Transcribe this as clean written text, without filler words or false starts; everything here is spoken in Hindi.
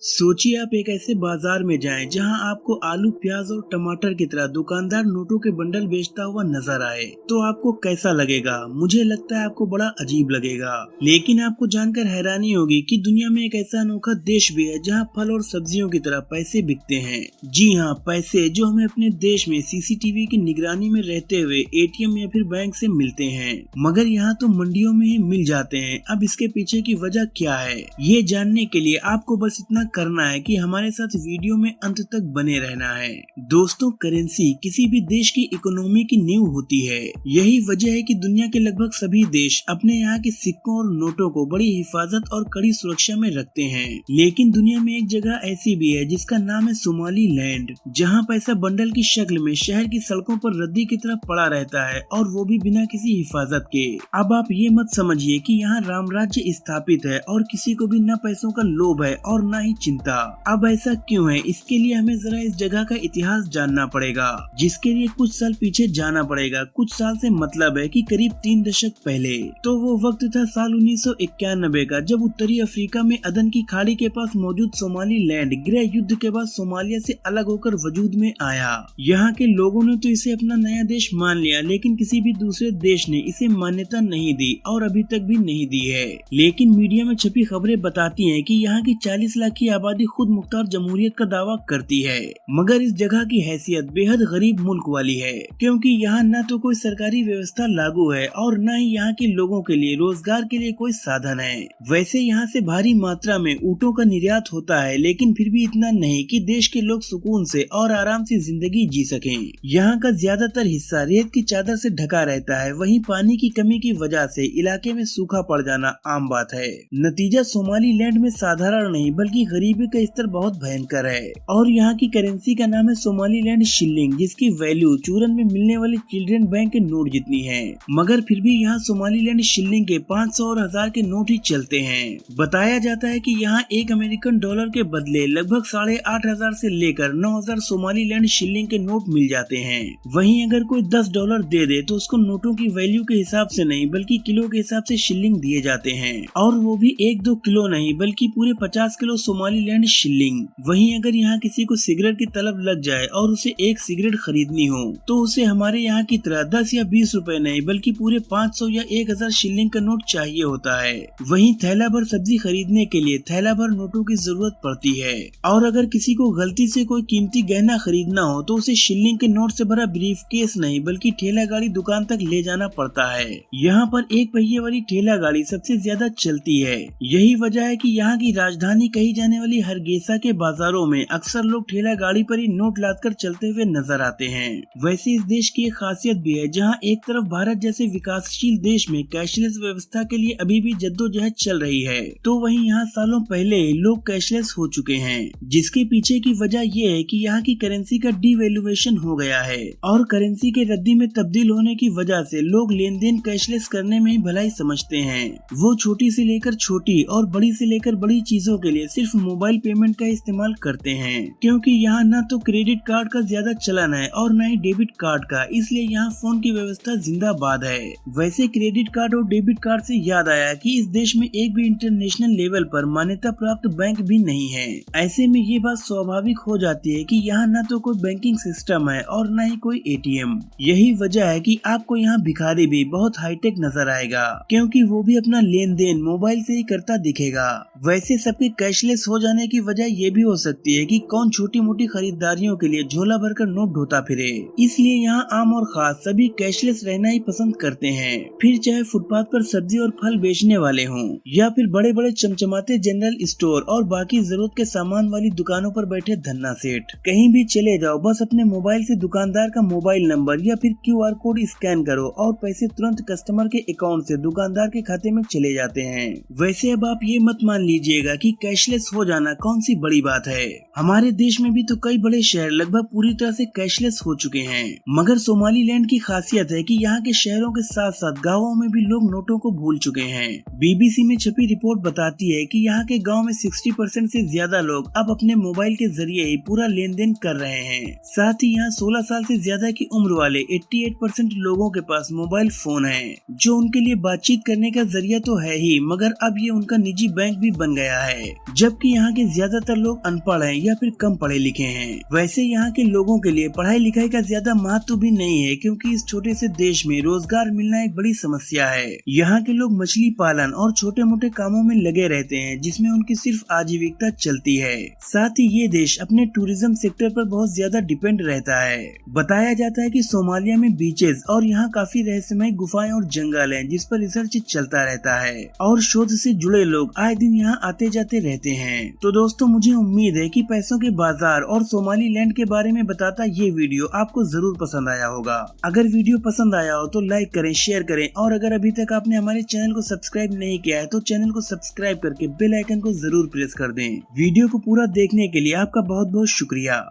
सोचिए आप एक ऐसे बाजार में जाएं जहां आपको आलू प्याज और टमाटर की तरह दुकानदार नोटों के बंडल बेचता हुआ नजर आए तो आपको कैसा लगेगा। मुझे लगता है आपको बड़ा अजीब लगेगा, लेकिन आपको जानकर हैरानी होगी कि दुनिया में एक ऐसा अनोखा देश भी है जहां फल और सब्जियों की तरह पैसे बिकते हैं। जी हाँ, पैसे जो हमें अपने देश में सीसीटीवी की निगरानी में रहते हुए एटीएम या फिर बैंक से मिलते हैं, मगर यहाँ तो मंडियों में ही मिल जाते हैं। अब इसके पीछे की वजह क्या है, ये जानने के लिए आपको बस इतना करना है कि हमारे साथ वीडियो में अंत तक बने रहना है। दोस्तों, करेंसी किसी भी देश की इकोनॉमी की नींव होती है। यही वजह है कि दुनिया के लगभग सभी देश अपने यहाँ के सिक्कों और नोटों को बड़ी हिफाजत और कड़ी सुरक्षा में रखते हैं। लेकिन दुनिया में एक जगह ऐसी भी है जिसका नाम है सोमाली लैंड, जहाँ पैसा बंडल की शक्ल में शहर की सड़कों पर रद्दी की तरह पड़ा रहता है, और वो भी बिना किसी हिफाजत के। अब आप ये मत समझिए कि यहाँ राम राज्य स्थापित है और किसी को भी न पैसों का लोभ है और न ही चिंता। अब ऐसा क्यों है, इसके लिए हमें जरा इस जगह का इतिहास जानना पड़ेगा, जिसके लिए कुछ साल पीछे जाना पड़ेगा। कुछ साल से मतलब है कि करीब 3 दशक पहले। तो वो वक्त था साल 1991 का, जब उत्तरी अफ्रीका में अदन की खाड़ी के पास मौजूद सोमाली लैंड गृह युद्ध के बाद सोमालिया से अलग होकर वजूद में आया। यहाँ के लोगों ने तो इसे अपना नया देश मान लिया, लेकिन किसी भी दूसरे देश ने इसे मान्यता नहीं दी और अभी तक भी नहीं दी है। लेकिन मीडिया में छपी खबरें बताती हैं कि यहाँ की 40 लाख की आबादी खुद मुख्तार जमहूरियत का दावा करती है, मगर इस जगह की हैसियत बेहद गरीब मुल्क वाली है, क्योंकि यहाँ न तो कोई सरकारी व्यवस्था लागू है और न ही यहाँ के लोगों के लिए रोजगार के लिए कोई साधन है। वैसे यहाँ से भारी मात्रा में ऊँटों का निर्यात होता है, लेकिन फिर भी इतना नहीं कि देश के लोग सुकून से और आराम से जिंदगी जी सकें। यहाँ का ज्यादातर हिस्सा रेत की चादर से ढका रहता है। वहीं पानी की कमी की वजह से इलाके में सूखा पड़ जाना आम बात है। नतीजा सोमाली लैंड में साधारण नहीं बल्कि गरीबी का स्तर बहुत भयंकर है। और यहाँ की करेंसी का नाम है सोमाली लैंड शिल्लिंग, जिसकी वैल्यू चूरन में मिलने वाले चिल्ड्रन बैंक के नोट जितनी है। मगर फिर भी यहाँ सोमाली लैंड शिल्लिंग के 500 और 1000 के नोट ही चलते हैं। बताया जाता है कि यहाँ एक अमेरिकन डॉलर के बदले लगभग 8500 से लेकर 9000 सोमाली लैंड शिल्लिंग के नोट मिल जाते हैं। वहीं अगर कोई $10 दे दे तो उसको नोटों की वैल्यू के हिसाब से नहीं बल्कि किलो के हिसाब से शिल्लिंग दिए जाते हैं, और वो भी 1-2 किलो नहीं बल्कि पूरे 50 किलो सोमाली लैंड शिल्लिंग। वहीं अगर यहाँ किसी को सिगरेट की तलब लग जाए और उसे एक सिगरेट खरीदनी हो तो उसे हमारे यहाँ की तरह 10 या 20 रुपए नहीं बल्कि पूरे 500 या 1000 शिल्लिंग का नोट चाहिए होता है। वहीं थैला भर सब्जी खरीदने के लिए थैला भर नोटों की जरूरत पड़ती है, और अगर किसी को गलती से कोई कीमती गहना खरीदना हो तो उसे शिल्लिंग के नोट से भरा ब्रीफ केस नहीं बल्कि ठेला गाड़ी दुकान तक ले जाना पड़ता है। यहाँ पर एक पहिए वाली ठेला गाड़ी सबसे ज्यादा चलती है। यही वजह है कि यहाँ की राजधानी कही जाने वाली हरगेसा के बाजारों में अक्सर लोग ठेला गाड़ी पर ही नोट लादकर चलते हुए नजर आते हैं। वैसे इस देश की एक खासियत भी है, जहाँ एक तरफ भारत जैसे विकासशील देश में कैशलेस व्यवस्था के लिए अभी भी जद्दोजहद चल रही है, तो वहीं यहाँ सालों पहले लोग कैशलेस हो चुके हैं, जिसके पीछे की वजह ये है कि यहाँ की करेंसी का डिवैल्यूएशन हो गया है, और करेंसी के रद्दी में तब्दील होने की वजह से लोग लेन देन कैशलेस करने में ही भलाई समझते हैं। वो छोटी से लेकर छोटी और बड़ी से लेकर बड़ी चीजों के लिए सिर्फ मोबाइल पेमेंट का इस्तेमाल करते हैं, क्योंकि यहाँ न तो क्रेडिट कार्ड का ज्यादा चलन है और न ही डेबिट कार्ड का, इसलिए यहाँ फोन की व्यवस्था जिंदाबाद है। वैसे क्रेडिट कार्ड और डेबिट कार्ड से याद आया कि इस देश में एक भी इंटरनेशनल लेवल पर मान्यता प्राप्त बैंक भी नहीं है। ऐसे में ये बात स्वाभाविक हो जाती है कि यहाँ न तो कोई बैंकिंग सिस्टम है और न ही कोई एटीएम। यही वजह है कि आपको यहाँ भिखारी भी बहुत हाईटेक नजर आएगा, क्योंकि वो भी अपना लेन देन मोबाइल से ही करता दिखेगा। वैसे सबके कैशलेस हो जाने की वजह ये भी हो सकती है कि कौन छोटी मोटी खरीदारियों के लिए झोला भरकर नोट ढोता फिरे, इसलिए यहाँ आम और खास सभी कैशलेस रहना ही पसंद करते हैं। फिर चाहे फुटपाथ पर सब्जी और फल बेचने वाले हों या फिर बड़े बड़े चमचमाते जनरल स्टोर और बाकी जरूरत के सामान वाली दुकानों पर बैठे धन्ना सेठ। कहीं भी चले जाओ, बस अपने मोबाइल से दुकानदार का मोबाइल नंबर या फिर QR कोड स्कैन करो और पैसे तुरंत कस्टमर के अकाउंट से दुकानदार के खाते में चले जाते हैं। वैसे अब आप ये मत मान लीजिएगा कि कैशलेस हो जाना कौन सी बड़ी बात है। हमारे देश में भी तो कई बड़े शहर लगभग पूरी तरह से कैशलेस हो चुके हैं, मगर सोमाली लैंड की खासियत है कि यहाँ के शहरों के साथ साथ गाँवों में भी लोग नोटों को भूल चुके हैं। BBC में छपी रिपोर्ट बताती है कि यहाँ के गाँव में 60% से ज्यादा लोग अब अपने मोबाइल के जरिए ही पूरा लेन देन कर रहे हैं। साथ ही यहाँ 16 साल से ज्यादा की उम्र वाले 88% लोगों के पास मोबाइल फोन है, जो उनके लिए बातचीत करने का जरिया तो है ही, मगर अब ये उनका निजी बैंक भी बन गया है। जबकि क्योंकि यहाँ के ज्यादातर लोग अनपढ़ हैं या फिर कम पढ़े लिखे हैं। वैसे यहाँ के लोगों के लिए पढ़ाई लिखाई का ज्यादा महत्व भी नहीं है, क्योंकि इस छोटे से देश में रोजगार मिलना एक बड़ी समस्या है। यहाँ के लोग मछली पालन और छोटे मोटे कामों में लगे रहते हैं, जिसमें उनकी सिर्फ आजीविका चलती है। साथ ही ये देश अपने टूरिज्म सेक्टर पर बहुत ज्यादा डिपेंड रहता है। बताया जाता है कि सोमालिया में बीचेस और यहाँ काफी रहस्यमय गुफाएं और जंगल हैं, जिस पर रिसर्च चलता रहता है और शोध से जुड़े लोग आए दिन यहाँ आते जाते रहते हैं। तो दोस्तों, मुझे उम्मीद है कि पैसों के बाजार और सोमालीलैंड के बारे में बताता ये वीडियो आपको जरूर पसंद आया होगा। अगर वीडियो पसंद आया हो तो लाइक करें, शेयर करें, और अगर अभी तक आपने हमारे चैनल को सब्सक्राइब नहीं किया है तो चैनल को सब्सक्राइब करके बेल आइकन को जरूर प्रेस कर दें। वीडियो को पूरा देखने के लिए आपका बहुत बहुत शुक्रिया।